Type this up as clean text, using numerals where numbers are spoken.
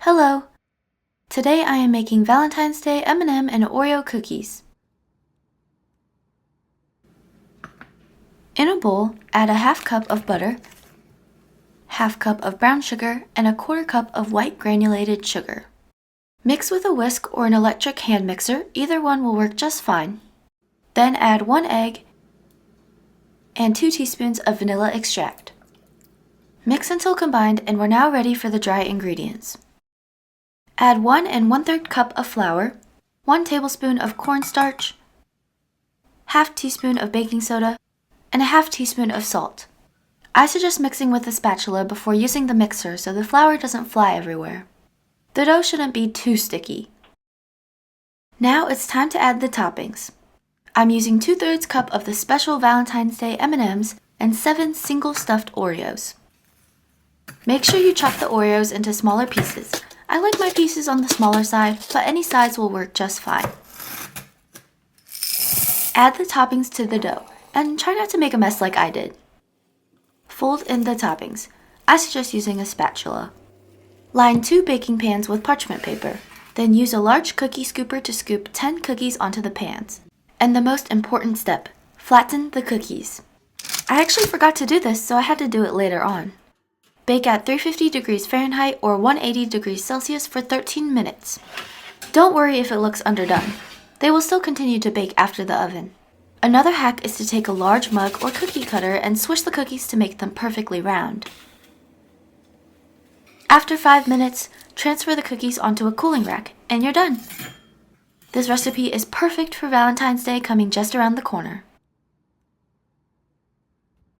Hello! Today I am making Valentine's Day M&M and Oreo cookies. In a bowl, add a half cup of butter, half cup of brown sugar, and a quarter cup of white granulated sugar. Mix with a whisk or an electric hand mixer, either one will work just fine. Then add 1 egg and 2 teaspoons of vanilla extract. Mix until combined, and we're now ready for the dry ingredients. Add 1 1/3 cup of flour, 1 tablespoon of cornstarch, half teaspoon of baking soda, and a half teaspoon of salt. I suggest mixing with a spatula before using the mixer so the flour doesn't fly everywhere. The dough shouldn't be too sticky. Now it's time to add the toppings. I'm using 2/3 cup of the special Valentine's Day M&Ms and 7 single stuffed Oreos. Make sure you chop the Oreos into smaller pieces. I like my pieces on the smaller side, but any size will work just fine. Add the toppings to the dough, and try not to make a mess like I did. Fold in the toppings. I suggest using a spatula. Line 2 baking pans with parchment paper. Then use a large cookie scooper to scoop 10 cookies onto the pans. And the most important step, flatten the cookies. I actually forgot to do this, so I had to do it later on. Bake at 350 degrees Fahrenheit or 180 degrees Celsius for 13 minutes. Don't worry if it looks underdone. They will still continue to bake after the oven. Another hack is to take a large mug or cookie cutter and swish the cookies to make them perfectly round. After 5 minutes, transfer the cookies onto a cooling rack, and you're done. This recipe is perfect for Valentine's Day coming just around the corner.